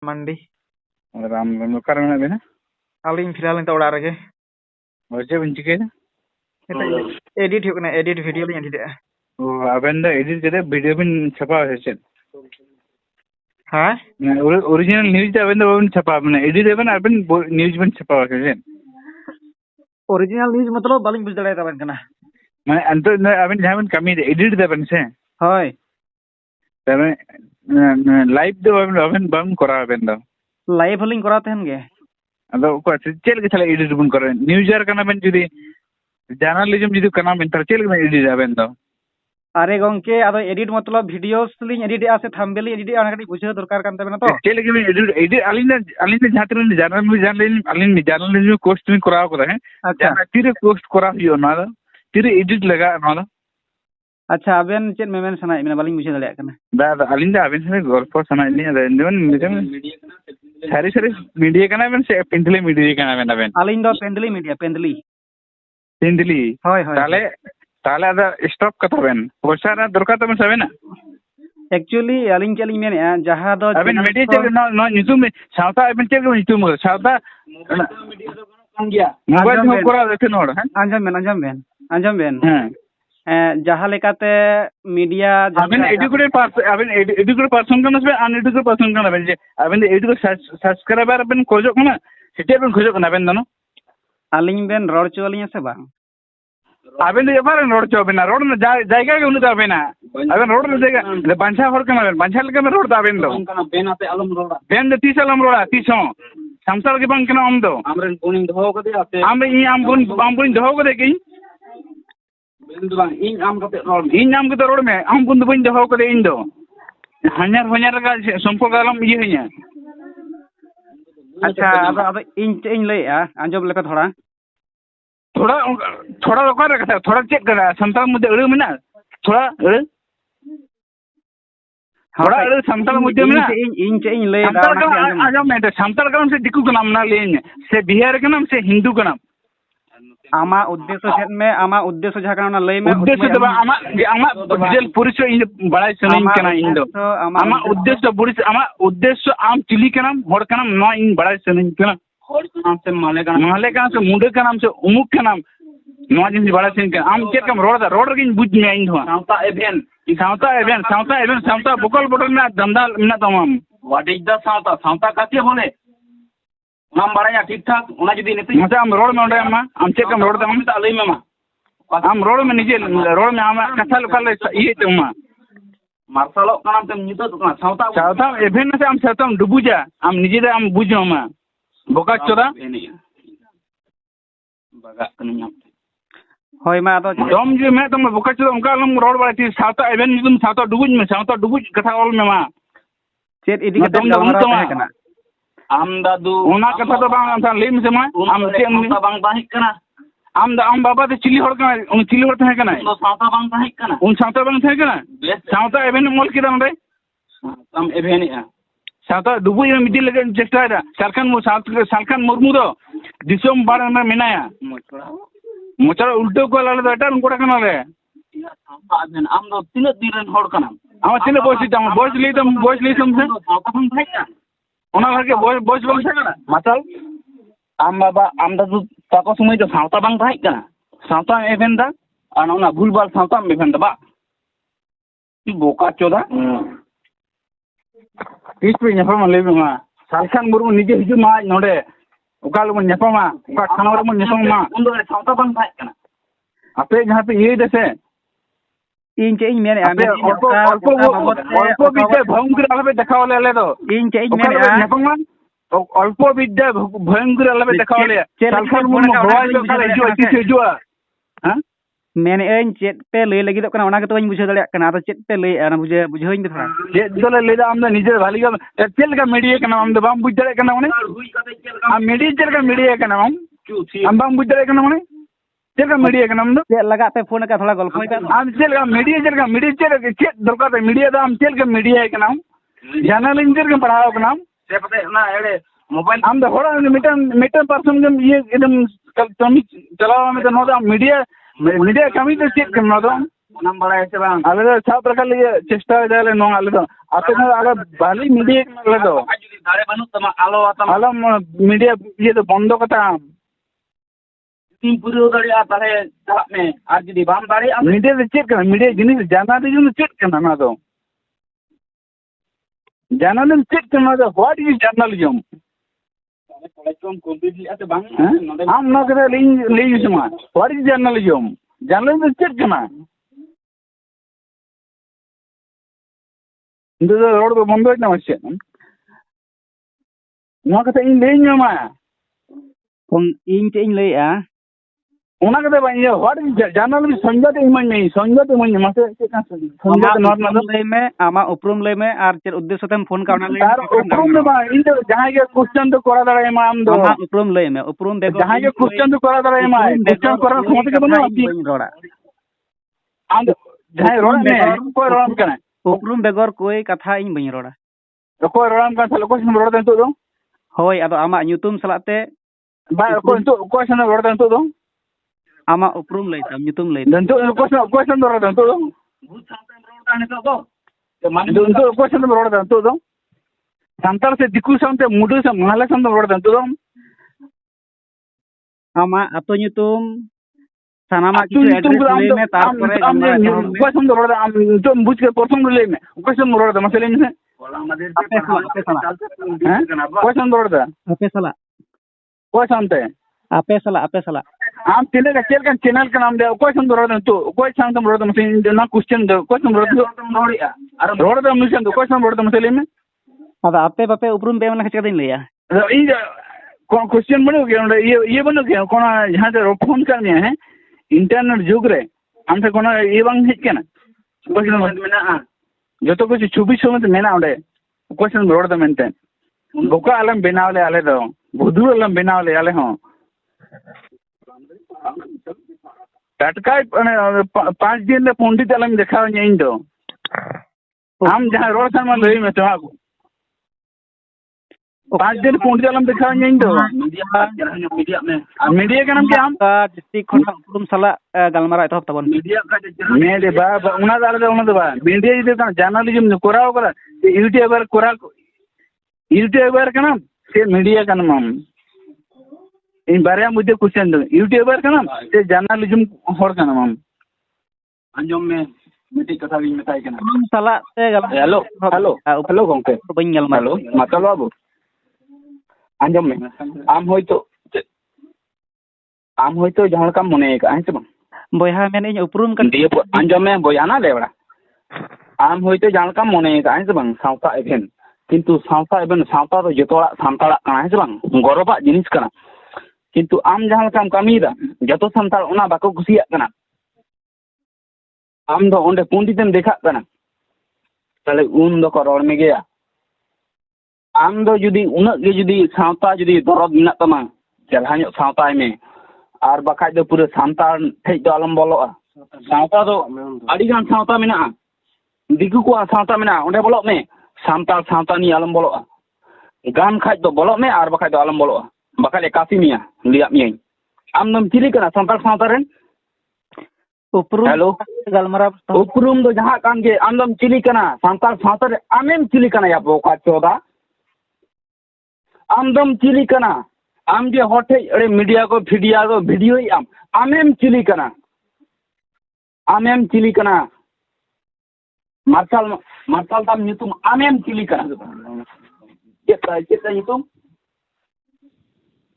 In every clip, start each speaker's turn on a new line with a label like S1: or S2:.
S1: मंडी
S2: राम नौकर में बेना
S1: आलिंग फिरालिंग तो उड़ा रगे
S2: और जे बन चिके
S1: एडिट हो कना एडिट वीडियो लिंग एडिट
S2: ओ अबेन द एडिट करे वीडियो बिन छपा है से
S1: हां
S2: ओरिजिनल न्यूज़ अबेन द बन छपा माने एडिट अबेन अबेन न्यूज़ बिन छपा है से
S1: ओरिजिनल न्यूज़ मतलब बालिंग बुझ दड़े ताबन कना
S2: माने अंत अबेन जहां बन कमी एडिट दबन से
S1: होय
S2: तबे लाइव दो अबेन बम करा अबेन द
S1: लाइव लिंग करा तहन गे
S2: अदो को चेल के चला एडिट बन करे न्यूज़र कना बन जुदी जर्नलिज्म जुदी कना बन तर चेल के एडिट अबेन द
S1: अरे गोंके आदो एडिट मतलब वीडियोस लिंग एडिट आ से थंबनेल एडिट आ कटी बुझे दरकार कान तबेना तो
S2: चेल के एडिट एडिट अलिन जहां तर जर्नलिज्म कोर्स में करा को है
S1: अच्छा
S2: तीरे पोस्ट करा हियो ना तीरे एडिट लगा ना
S1: अच्छा अबेन चेन मेमेन सनाय मेना बालिंग बुझे दड़े कना
S2: दा अलिन दा अबेन से गल्प सनाय नि अदे मीडिया सारी सारी मीडिया कना बेन से पेंडली मीडिया कना बेन अबेन
S1: आलिंग दो पेंडली मीडिया पेंडली होय होय
S2: ताले ताले अदा स्टॉप कथा बेन पैसा ना दरकार तबन सबेना
S1: एक्चुअली आलिंग चेलिंग मेने जहां दो
S2: अबेन मीडिया चेक नो नितुम सावता अबेन चेक नितुम सावता मीडिया दो कौन गया मोबाइल में करा देते नोड
S1: अंजम बेन जहां लेकाते मीडिया
S2: अबेन एडुकेटेड पर्सन कना से अनएडुकेटेड पर्सन कना बेन जे अबेन एडुकेटेड सब्सक्राइबर बेन खोजो कना सेटे बेन खोजो कना बेन दनो
S1: आलिंग बेन रोड चोलिया से बा
S2: अबेन दो एबार रोड चो बेना रोड में जायगा के उनु दाबेना अबेन रोड में जायगा बांछा हर कना बेन बांछा लेके में रोड दाबेन दो बेन आते अलम रोड बेन तीस अलम रोड तीस हो संसार के बंग कना हम दो हमरे गुणी दहो कदे आते हम ई आम गुण दहो कदे की इन आम कते रोड में आम गुण बन दहो कदे इन दो हन्यार का संपर्क आलम ये हन्या
S1: अच्छा अब इन ले अंजम लेका थोड़ा
S2: रोका रखा थोड़ा चेक करा संताल मुद्दे अड़े में ना थोड़ा संताल मुद्दे में ना
S1: इन ले
S2: आजम में संताल का नाम से दिक्कत का नाम ना लेंगे से बिहार का नाम से हिंदू का नाम
S1: आमा उद्देश्य छेद में आमा उद्देश्य जहां ना लय में
S2: उद्देश्य दबा आमा डिटेल पुरिस इन बड़ा सनइन कना इन दो आमा उद्देश्य पुरिस आमा उद्देश्य आम चिली का नाम होड़ का नाम ना इन बड़ा सनइन कना होड़ का नाम से माले का नाम से मुंडे का नाम से उमुक का नाम नवा जिन बड़ा सनइन का आम के कम रोड के बुझ में इन हो सावता बकल बटन में धंधा में तमाम व्हाट इज द सावता काते बोले हम बड़ा ठीक ठाक उना जदी नेते मचा हम रोड में उंडे हम चेक हम रोड दे हम लई में हम रोड में निजे रोड में हम कथा लोकल ये तुम मार्शल काम तम नितो तो सावता एवेन से हम सतम डुबुजा हम निजे दे हम बुझो हम बोका चोदा बगा कनिया
S1: होय मा तो
S2: दम जे मैं तुम बोका चोदा उनका हम रोड बड़ा थी सावता एवेन नितुम सावता डुबुज कथा ऑल में मा
S1: चेत इदी कते गलमारा है कना
S2: आम दादू उना कथा तो बांग हम लेम से मा आम से बांग ताहिक कना आम बाबा ते चिली हड़ कना उन चिली हड़ ताहे कना तो सावता बांग ताहिक कना उन सावता बांग ताहे कना सावता एवेन मोल किदा रे हम एवेन सावता डुबुज में मिडिल लगे चेष्टा है सालखान मुर्मू दो दिसोम बार में मेनाया मोचरा उल्टो को लाले तो एटा उनकोटा कना रे आम दो तिन दिन हड़ कना हम तिन बॉयज ली तुम से सावता बांग ताहिक कना ओना लगे बॉयज बंग थाकना मातल आम बाबा आम दादू ताको समय तो सावता बांग थाइक कना सावता एवेन दा और ओना भूलबाल सावता में एवेन दा बा की बोका चोदा किस पे नेफा ले मा सालखान मुर्मू निजे हिजु मा नोडे ओकाल मन नेफा मा ओका खानवर मन नेफा मा उन दो सावता बांग थाइक कना आपे जहां पे ये देसे
S1: इन के इन मेरे
S2: अल्प विद्या भयंकर अलबे देखावले ले तो
S1: इन के इन मेरे
S2: नेपंगमा अल्प विद्या भयंकर अलबे देखावले सालखान मुर्मू भवाई जो करे जो इति जो हां
S1: मैंने इन चेत पे ले लगी तो कना ओना के तो बुझे दले कना तो चेत पे ले आना बुझेइन थोड़ा
S2: चेत दले ले आम निजे भाली का चेल का मीडिया कना हम बाम बुझ दले कना ओने हम मीडिया चेल का मीडिया कना हम बाम बुझ दले कना ओने चेल मीडिया के नाम दो
S1: चेल लगाते फोन का थोड़ा गल्प होइबा
S2: हम चेल मीडिया चेल दरकार है मीडिया हम चेल के मीडिया के नाम जर्नलिज्म के पढ़ाओ के नाम से पता ना एड़े मोबाइल हम तो होड़ा मीटर पर्सन के ये एकदम कमी चलावा में तो नो मीडिया कमी तो चेक करना दो नाम बड़ा ऐसे बांग आले तो छाप रखा लिए चेष्टा जाले नो आले तो आपे ना आले बाली मीडिया के आले तो दारे बनु तमा आलो आता आलो मीडिया ये तो बंद कता तीन पूरी उधर आता है छाप में आज दी बाम दारे मीडिया से चेक करना मीडिया जिनिस जाना दी जो चेक करना ना तो जर्नलिज्म चेक करना तो व्हाट इज जर्नलिज्म आम ना करे ले समा what is journalism journalism check करना इंदु रोड तो बंद होना मत ना कते इन ले ᱧᱟᱢᱟ
S1: ᱤᱧ ᱪᱮᱫ ᱤᱧ ᱞᱟᱹᱭᱮᱜᱼᱟ
S2: ᱚᱱᱟ ᱠᱟᱛᱮ ᱵᱟᱝ ᱤᱭᱟᱹ ᱦᱚᱲ ᱡᱟᱱᱟᱞᱤ ᱥᱚᱝᱡᱟᱛ ᱤᱢᱟᱹᱧ ᱢᱮ ᱢᱟᱥᱮ ᱪᱮᱫ ᱠᱟᱱ ᱥᱚᱝᱡᱟᱛ ᱱᱚᱨᱢᱟᱞ
S1: ᱞᱟᱹᱭ ᱢᱮ ᱟᱢᱟᱜ ᱩᱯᱨᱩᱢ ᱞᱟᱹᱭ ᱢᱮ ᱟᱨ ᱪᱮᱫ ᱩᱫᱽᱫᱮᱥᱥᱚ ᱛᱮᱢ ᱯᱷᱳᱱ ᱠᱟᱜ ᱚᱱᱟ ᱞᱟᱹᱭ
S2: ᱢᱮ ᱩᱯᱨᱩᱢ ᱫᱚ ᱵᱟᱝ ᱤᱧ ᱫᱚ ᱡᱟᱦᱟᱸᱭ ᱜᱮ ᱠᱚᱥᱪᱮᱱ ᱫᱚ ᱠᱚᱨᱟᱣ ᱫᱟᱲᱮᱭᱟᱢᱟ ᱟᱢ ᱫᱚ
S1: ᱟᱢᱟᱜ ᱩᱯᱨᱩᱢ ᱞᱟᱹᱭ ᱢᱮ ᱩᱯᱨᱩᱢ ᱵᱮᱜᱚᱨ
S2: ᱡᱟᱦᱟᱸᱭ ᱜᱮ ᱠᱚᱥᱪᱮᱱ ᱫᱚ ᱠᱚᱨᱟᱣ ᱫᱟᱲᱮᱭᱟᱢᱟ ᱠᱚᱥᱪᱮᱱ ᱠᱚᱨᱟᱣ ᱠᱷᱚᱢᱚᱛᱟ ᱜᱮ ᱵᱟᱹᱱᱩᱜᱼᱟ
S1: ᱵᱟᱹᱧ ᱨᱚᱲᱟ
S2: ᱟᱢ ᱫᱚ ᱡᱟᱦᱟᱸᱭ ᱨᱚᱲ ᱢᱮ ᱚᱠᱚᱭ ᱨᱚᱲᱟᱢ ᱠᱟᱱᱟ
S1: ᱩᱯᱨᱩᱢ ᱵᱮᱜᱚᱨ ᱠᱚᱭ ᱠᱟᱛᱷᱟ ᱤᱧ ᱵᱟᱹᱧ ᱨᱚᱲᱟ
S2: ᱚᱠᱚᱭ ᱨᱚᱲᱟᱢ ᱠᱟᱱᱟ ᱛᱟᱦᱞᱮ ᱚᱠᱚᱭ ᱥᱟᱶ ᱨᱚᱲ ᱫᱟ ᱱᱤᱛᱚᱜ ᱫᱚ
S1: ᱦᱳᱭ ᱟᱫᱚ ᱟᱢᱟᱜ ᱧᱩᱛᱩᱢ ᱥᱟᱞᱟᱜ ᱛᱮ
S2: ᱵᱟᱭ ᱚᱠᱚᱭ ᱥᱟᱶ ᱨᱚᱲ ᱫᱟ ᱱᱤᱛᱚᱜ ᱫᱚ
S1: ᱟᱢᱟᱜ ᱩᱯᱨᱩᱢ ᱞᱟᱹᱭ ᱛᱟᱢ ᱧᱩᱛᱩᱢ ᱞᱟᱹᱭ
S2: ᱱᱤᱛᱚᱜ ᱚᱠᱚᱭ ᱥᱟᱶ ᱨᱚᱲ ᱫᱟ ᱱᱤᱛᱚᱜ ᱫᱚ ᱵᱷᱩᱛ ᱥᱟᱶᱛᱮᱢ ᱨᱚᱲ ᱫᱟ ᱱᱤᱛᱚᱜ ᱫᱚ ᱢᱟᱱᱮ ᱱᱤᱛᱚᱜ ᱚᱠᱚᱭ ᱥᱟᱶ ᱨᱚᱲ ᱫᱟ ᱱᱤᱛᱚᱜ ᱫᱚ ᱥᱟᱱᱛᱟᱲ ᱥᱮ ᱫᱤᱠᱩ ᱥᱟᱶᱛᱮ ᱢᱩᱰᱟᱹ ᱥᱮ ᱢᱟᱦᱞᱮ ᱥᱟᱶ ᱨᱚᱲ ᱫᱟ ᱱᱤᱛᱚᱜ ᱫᱚ
S1: ᱟᱢᱟᱜ ᱟᱛᱳ ᱧᱩᱛᱩᱢ ᱥᱟᱱᱟᱢᱟᱜ ᱠᱤᱪᱷু ᱮᱰᱨᱮᱥ ᱞᱟᱹᱭ ᱢᱮ ᱛᱟᱨᱯᱚᱨᱮ
S2: ᱚᱠᱚᱭ ᱥᱟᱶ ᱨᱚᱲ ᱫᱟ ᱟᱢ ᱱᱤᱛᱚᱜ ᱵᱩᱡᱽ ᱠᱮᱫ ᱯᱨᱚᱛᱷᱚᱢ ᱞᱟᱹᱭ ᱢᱮ ᱚᱠᱚᱭ ᱥᱟᱶ ᱨᱚᱲ ᱫᱟ ᱢᱟᱥᱮ ᱞᱟᱹᱭ ᱢᱮ ᱚᱠᱚᱭ ᱥᱟᱶ ᱨᱚᱲ ᱫᱟ
S1: ᱟᱯᱮ ᱥᱟᱞᱟᱜ
S2: ᱚᱠᱚᱭ ᱥᱟᱶᱛᱮ
S1: ᱟᱯᱮ ᱥᱟᱞᱟᱜ
S2: ᱟᱢ ᱛᱤᱱᱟᱹᱜ ᱪᱮᱫ ᱞᱮᱠᱟᱱ ᱪᱮᱱᱮᱞ ᱠᱟᱱᱟᱢ ᱫᱮ ᱚᱠᱚᱭ ᱥᱟᱶ ᱨᱚᱲ ᱫᱟ ᱱᱤᱛᱚᱜ ᱚᱠᱚᱭ ᱥᱟᱶ ᱨᱚᱲ ᱫᱟ ᱢᱟᱥᱮ ᱚᱱᱟ ᱠᱚᱥᱪᱮᱱ ᱫᱚ ᱚᱠᱚᱭ ᱥᱟᱶ ᱨᱚᱲ ᱫᱟ ᱟᱨ ᱨᱚᱲ ᱫᱟ ᱢᱤᱥᱮᱱ ᱚᱠᱚᱭ ᱥᱟᱶ ᱨᱚᱲ ᱫᱟ ᱢᱟᱥᱮ ᱞᱟᱹᱭ ᱢᱮ
S1: ᱟᱫᱚ ᱟᱯᱮ ᱵᱟᱯᱮ ᱩᱯᱨᱩᱢ ᱯᱮ ᱮᱢ ᱞᱮᱠᱷᱟᱱ ᱪᱤᱠᱟᱹᱛᱤᱧ ᱞᱟᱹᱭᱟ
S2: ᱤᱧ ᱠᱚᱱ ᱠᱚᱥᱪᱮᱱ ᱵᱟᱹᱱᱩᱜ ᱜᱮᱭᱟ ᱚᱸᱰᱮ ᱤᱭᱟᱹ ᱵᱟᱹᱱᱩᱜ ᱜᱮᱭᱟ ᱠᱳᱱᱳ ᱡᱟᱦᱟᱸ ᱛᱮ ᱯᱷᱳᱱ ᱠᱟᱜ ᱢᱮᱭᱟ ᱦᱮᱸ इंटरनेट जुग रे आम थे कोनो ये बांग हेज केना मेना जतो कुछ छुबी समेत मेना ओडे क्वेश्चन रोड द मेनते बोका आलम बेनावले आले दो बुधु आलम बेनावले आले हो टटकाय 5 दिन ले पंडित आलम देखाव इन दो आम जहां रोड सन में लई में तो 5 दिन पंडित आलम देखाव इन दो मीडिया के नाम के आम
S1: डिस्ट्रिक्ट खना उप्रुम साला गलमारा एतहब तबन
S2: मीडिया बा उना दाले बा मीडिया इदे का जर्नलिज्म कोराव करा यूट्यूबर कना से मीडिया कना माम इन बारे मुद्दे क्वेश्चन दो यूट्यूबर कना से जर्नलिज्म होर कना माम अंजम में मिटी कथा भी बताई कना
S1: साला ते
S2: हेलो गंके
S1: बइन गलमारा
S2: हेलो माता बाबू अंजम में आम होइतो जहां का मने का है से बा
S1: बोया मेने उपरुम कर
S2: दिए अंजम में बोया ना ले बड़ा आम होइतो जहां का मने का है से बा सावता इवेंट किंतु सावता इवेंट सावता तो जतोड़ा सांताड़ा का है से बा गौरवा जिनिस कना किंतु आम जहां काम कामीदा जतो सांताड़ ओना बाको खुशिया कना आम दो ओंडे पंडितम देखा कना ताले उन दो को रोड में गया आम दो जुदी उना के जुदी सावता जुदी दरद मिना तमा चलहाño सावताय में आर बाखाय दो पूरे सांताड़ ठेज दो आलम बोलोआ सावता दो आड़ी गान सावता मिना दिकु को सावता मिना ओंडे बोलो में सांताड़ सावता नि आलम बोलोआ गान खाय दो बोलो में आर बाखाय दो आलम बोलोआ बाखाय कासी मिया लिया मिया आम नम चिली कना सांताड़ सावता रेन
S1: उपरुम
S2: हेलो
S1: गलमारा
S2: उपरुम दो जहां कान के आम नम चिली कना सांताड़ सावता रे आमेम चिली कना या बोका चोदा आम दम चिली कना आम जे होठे अरे मीडिया को वीडियो ही आमेम चिली कना मार्शल ताम ᱧᱩᱛᱩᱢ आमेम चिली कना चेता ᱧᱩᱛᱩᱢ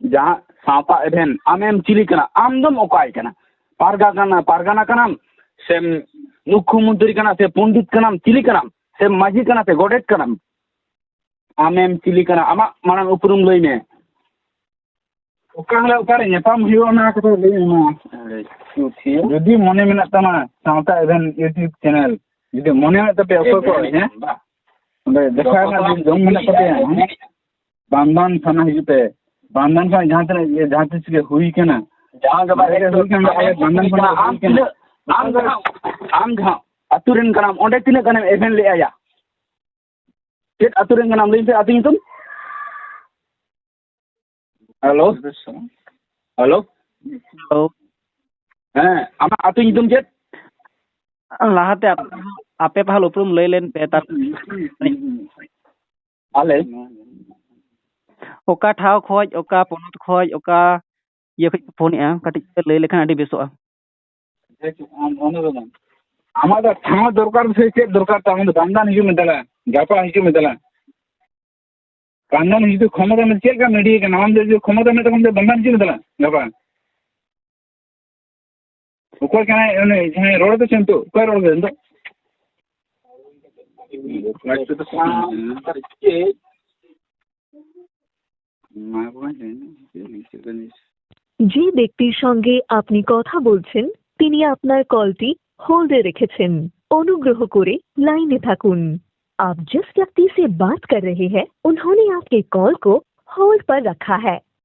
S2: जहां सावता इवेंट आमेम चिली कना आम दम ओकाय कना पारगाना कनाम से मुख्यमंत्री कना से पंडित कनाम चिली कनाम से माजी कना से गोडेट कनाम आमेम चिली कना आमा मानम उपरुम लई में ओकाले ओकारे नेपाम हियो ना को लई मा जदी मने मेना तमा सावता इवेंट यूट्यूब चैनल जदी मने में तपे ओको को है ओंडे देखा ना जम मेना तपे बांधन थाना हिजुते बांधन का जहां तक के हुई के ना जहां के बारे हुई के ना बांधन थाना आम जहां अतुरेन कनाम ओंडे तिने कनाम इवेंट ले आया चेत अतुरेन कनाम लई से आती तुम हेलो हेलो
S1: तो
S2: हाँ आमा आतु नितुम चेत
S1: लाहाते आपे पहल उपरुम लई लेन पे तार
S2: आले
S1: ओका ठाव खोज ओका पोनत खोज ओका ये खoj फोन ए कटिज पे लई लेखान आडी बेसोआ
S2: हमारा थाना दरकार से चेक दरकार था हम बांधान हिजू में दला गापा हिजू में दला बांधान हिजू क्षमता में चेक का मीडिया का नाम दे जो क्षमता में तो हम बांधान हिजू में दला गापा कोई कहना है जहाँ रोड तो चंतो कोई रोड दे
S3: যে ব্যক্তির সঙ্গে আপনি কথা বলছেন তিনি আপনার কলটি হোল্ডে রেখেছেন। অনুগ্রহ করে লাইনে থাকুন। आप जिस व्यक्ति से बात कर रहे हैं उन्होंने आपके कॉल को होल्ड पर रखा है।